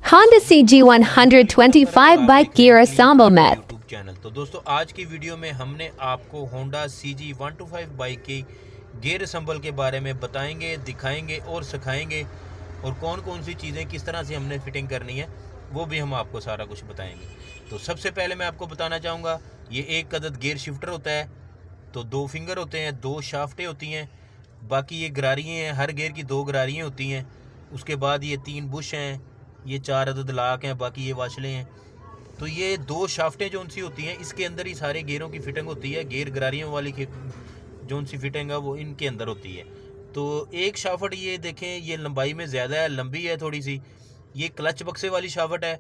Honda CG125 bike gear assemble में YouTube channel. तो दोस्तों आज की वीडियो में हमने आपको होंडा CG125 बाइक की गियर असम्बल के बारे में बताएंगे, दिखाएंगे और सिखाएंगे, और कौन कौन सी चीज़ें किस तरह से हमने फिटिंग करनी है वो भी हम आपको सारा कुछ बताएंगे। तो सबसे पहले मैं आपको बताना चाहूँगा, ये एक अदद गियर शिफ्टर होता है। तो 2 फिंगर होते हैं, 2 शाफ्टें होती हैं, बाकी ये गरारियाँ हैं, हर गियर की 2 गरारियाँ होती हैं। उसके बाद ये 3 बुश हैं, ये 4 अदद लाक हैं, बाकी ये वाशलें हैं। तो ये 2 शाफ्टें जो सी होती हैं, इसके अंदर ही सारे गियरों की फिटिंग होती है। गियर गरारियों वाली जो सी फिटिंग है वो इनके अंदर होती है। तो एक शाफ्ट ये देखें, ये लंबाई में ज़्यादा है, लंबी है थोड़ी सी। ये क्लच बक्से वाली शाफ्ट है,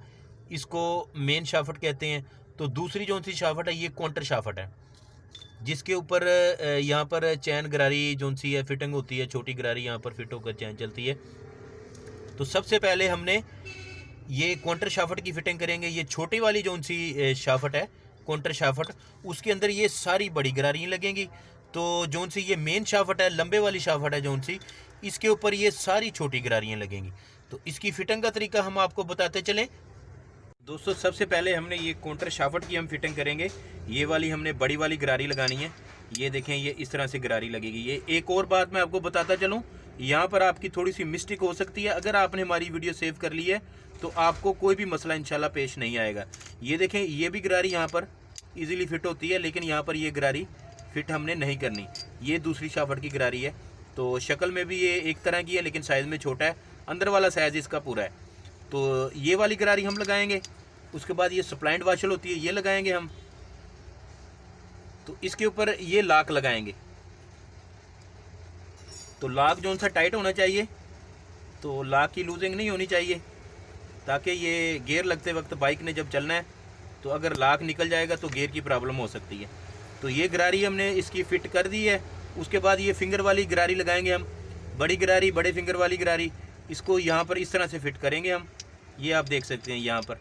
इसको मेन शाफ्ट कहते हैं। तो दूसरी जो सी शाफ्ट है ये काउंटर शाफ्ट है, जिसके ऊपर यहाँ पर चैन गरारी जो सी है फिटिंग होती है। छोटी गरारी यहाँ पर फिट होकर चैन चलती है। तो सबसे पहले हमने ये काउंटर शाफ्ट की फिटिंग करेंगे। ये छोटी वाली जो सी शाफ्ट है काउंटर शाफ्ट, उसके अंदर ये सारी बड़ी गरारियाँ लगेंगी। तो जो सी ये मेन शाफ्ट है, लंबे वाली शाफ्ट है जो सी, इसके ऊपर ये सारी छोटी गरारियाँ लगेंगी। तो इसकी फिटिंग का तरीका हम आपको बताते चलें। दोस्तों सबसे पहले हमने ये काउंटर शाफ्ट की हम फिटिंग करेंगे। ये वाली हमने बड़ी वाली गरारी लगानी है। ये देखें, ये इस तरह से गरारी लगेगी। ये एक और बात मैं आपको बताता चलूँ, यहाँ पर आपकी थोड़ी सी मिस्टेक हो सकती है। अगर आपने हमारी वीडियो सेव कर ली है तो आपको कोई भी मसला इंशाल्लाह पेश नहीं आएगा। ये देखें, ये भी गरारी यहाँ पर इजीली फिट होती है, लेकिन यहाँ पर ये गरारी फिट हमने नहीं करनी। ये दूसरी शाफ्ट की गरारी है। तो शक्ल में भी ये एक तरह की है, लेकिन साइज़ में छोटा है। अंदर वाला साइज़ इसका पूरा है। तो ये वाली गरारी हम लगाएंगे। उसके बाद ये सप्लाइंड वाशल होती है, ये लगाएंगे हम। तो इसके ऊपर ये लाक लगाएंगे। तो लाक जो सा टाइट होना चाहिए, तो लाक की लूजिंग नहीं होनी चाहिए, ताकि ये गियर लगते वक्त बाइक ने जब चलना है तो अगर लाक निकल जाएगा तो गियर की प्रॉब्लम हो सकती है। तो ये गरारी हमने इसकी फ़िट कर दी है। उसके बाद ये फिंगर वाली गरारी लगाएंगे हम, बड़ी गरारी, बड़े फिंगर वाली गरारी। इसको यहाँ पर इस तरह से फिट करेंगे हम, ये आप देख सकते हैं यहाँ पर।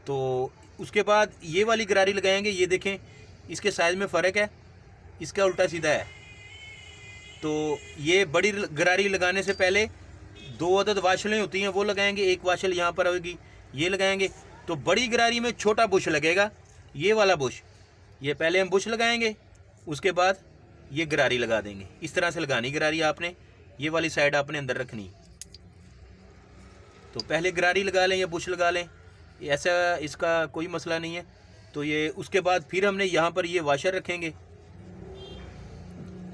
तो उसके बाद ये वाली गरारी लगाएंगे। ये देखें, इसके साइज़ में फ़र्क है, इसका उल्टा सीधा है। तो ये बड़ी गरारी लगाने से पहले 2 अदद वाशलें होती हैं, वो लगाएंगे। एक वाशल यहाँ पर होगी, ये लगाएंगे। तो बड़ी गरारी में छोटा बुश लगेगा, ये वाला बुश। ये पहले हम बुश लगाएंगे, उसके बाद ये गरारी लगा देंगे। इस तरह से लगानी गरारी आपने, ये वाली साइड आपने अंदर रखनी। तो पहले गरारी लगा लें या बुश लगा लें, ऐसा इसका कोई मसला नहीं है। तो ये उसके बाद फिर हमने यहाँ पर ये वाशर रखेंगे।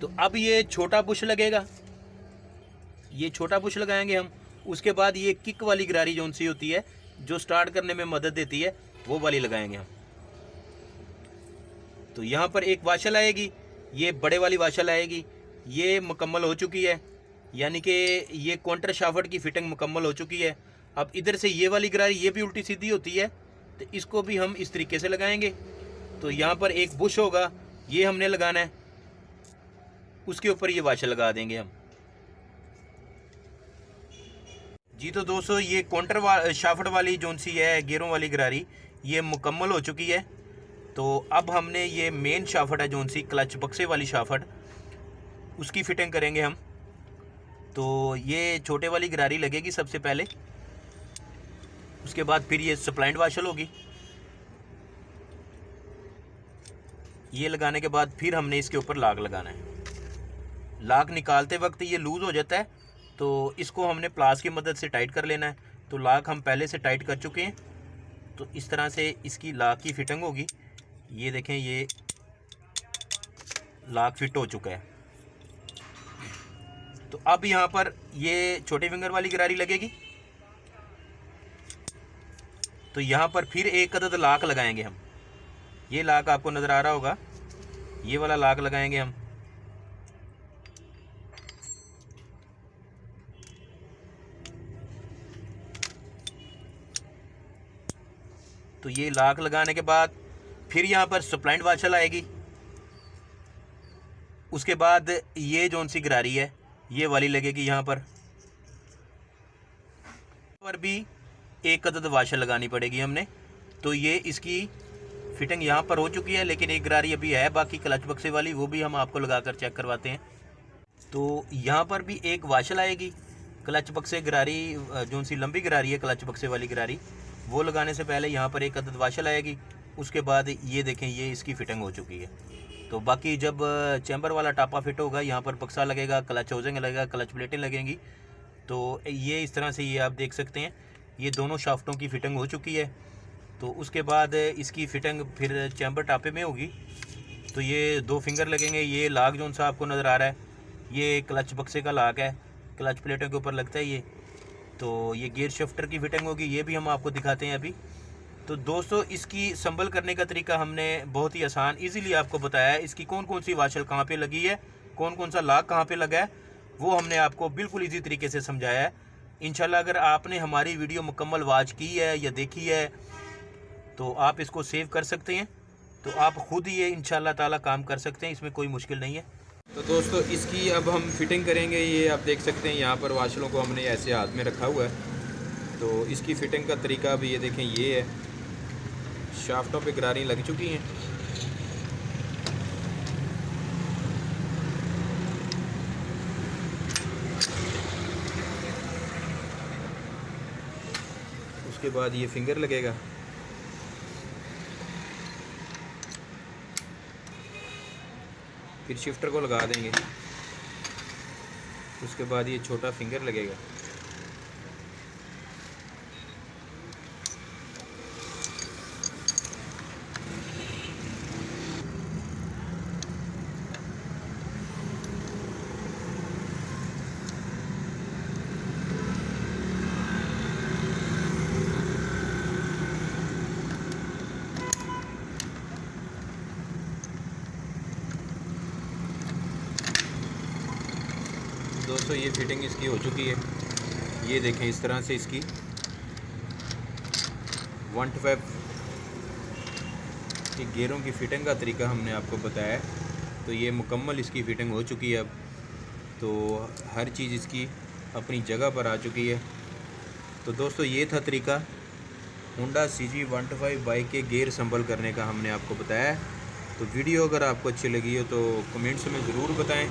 तो अब ये छोटा बुश लगेगा, ये छोटा बुश लगाएंगे हम। उसके बाद ये किक वाली गरारी जो सी होती है, जो स्टार्ट करने में मदद देती है, वो वाली लगाएंगे हम। तो यहाँ पर एक वाशल आएगी, ये बड़े वाली वाशल आएगी। ये मुकम्मल हो चुकी है, यानी कि ये काउंटर शाफ्ट की फिटिंग मुकम्मल हो चुकी है। अब इधर से ये वाली गरारी, ये भी उल्टी सीधी होती है, तो इसको भी हम इस तरीके से लगाएंगे। तो यहाँ पर एक बुश होगा, ये हमने लगाना है, उसके ऊपर ये वाशल लगा देंगे हम जी। तो दोस्तों ये काउंटर शाफ्ट वाली जो सी है गियरों वाली गरारी, ये मुकम्मल हो चुकी है। तो अब हमने ये मेन शाफ्ट है जो सी क्लच बक्से वाली शाफ्ट, उसकी फिटिंग करेंगे हम। तो ये छोटे वाली गरारी लगेगी सबसे पहले, उसके बाद फिर ये सप्लाइंड वाशल होगी। ये लगाने के बाद फिर हमने इसके ऊपर लाक लगाना है। लाक निकालते वक्त ये लूज़ हो जाता है, तो इसको हमने प्लास की मदद से टाइट कर लेना है। तो लाक हम पहले से टाइट कर चुके हैं। तो इस तरह से इसकी लाक की फिटिंग होगी। ये देखें, ये लाक फिट हो चुका है। तो अब यहाँ पर ये छोटे फिंगर वाली गरारी लगेगी। तो यहाँ पर फिर एक अदद लाक लगाएंगे हम। ये लाक आपको नज़र आ रहा होगा, ये वाला लाक लगाएंगे हम। तो ये लाक लगाने के बाद फिर यहाँ पर सप्लाइंड वाशल आएगी। उसके बाद ये जो सी गरारी है, ये वाली लगेगी। यहाँ पर भी एक अदद वाशल लगानी पड़ेगी हमने। तो ये इसकी फिटिंग यहाँ पर हो चुकी है, लेकिन एक गरारी अभी है बाकी क्लच बक्से वाली, वो भी हम आपको लगाकर चेक करवाते हैं। तो यहाँ पर भी एक वाशल आएगी, क्लच बक्से गरारी जो सी लंबी गरारी है, क्लच बक्से वाली गरारी, वो लगाने से पहले यहाँ पर एक अदद वाशल आएगी। उसके बाद ये देखें ये इसकी फ़िटिंग हो चुकी है। तो बाकी जब चैम्बर वाला टापा फिट होगा, यहाँ पर बक्सा लगेगा, क्लच हाउसिंग लगेगा, क्लच प्लेटें लगेंगी। तो ये इस तरह से ये आप देख सकते हैं, ये दोनों शाफ्टों की फ़िटिंग हो चुकी है। तो उसके बाद इसकी फ़िटिंग फिर चैम्बर टापे में होगी। तो ये 2 फिंगर लगेंगे। ये लाग जो सा आपको नज़र आ रहा है, ये क्लच बक्से का लाग है, क्लच प्लेटों के ऊपर लगता है ये। तो ये गियर शिफ्टर की फ़िटिंग होगी, ये भी हम आपको दिखाते हैं अभी। तो दोस्तों इसकी संभल करने का तरीका हमने बहुत ही आसान इजीली आपको बताया है। इसकी कौन कौन सी वाशल कहाँ पे लगी है, कौन कौन सा लाग कहाँ पे लगा है, वो हमने आपको बिल्कुल इजी तरीके से समझाया है। इंशाल्लाह अगर आपने हमारी वीडियो मुकम्मल वॉच की है या देखी है तो आप इसको सेव कर सकते हैं। तो आप ख़ुद ही ये इंशाल्लाह ताला काम कर सकते हैं, इसमें कोई मुश्किल नहीं है। तो दोस्तों इसकी अब हम फिटिंग करेंगे। ये आप देख सकते हैं यहाँ पर वाशलों को हमने ऐसे हाथ में रखा हुआ है। तो इसकी फ़िटिंग का तरीका भी ये देखें, ये है, शाफ्टों पे गरारी लग चुकी हैं। उसके बाद ये फिंगर लगेगा, फिर शिफ्टर को लगा देंगे। उसके बाद ये छोटा फिंगर लगेगा। दोस्तों ये फिटिंग इसकी हो चुकी है। ये देखें इस तरह से इसकी 125 की गियरों की फ़िटिंग का तरीका हमने आपको बताया है। तो ये मुकम्मल इसकी फ़िटिंग हो चुकी है अब। तो हर चीज़ इसकी अपनी जगह पर आ चुकी है। तो दोस्तों ये था तरीका होंडा CG 125 बाइक के गियर संभल करने का हमने आपको बताया है। तो वीडियो अगर आपको अच्छी लगी हो तो कमेंट्स में ज़रूर बताएं।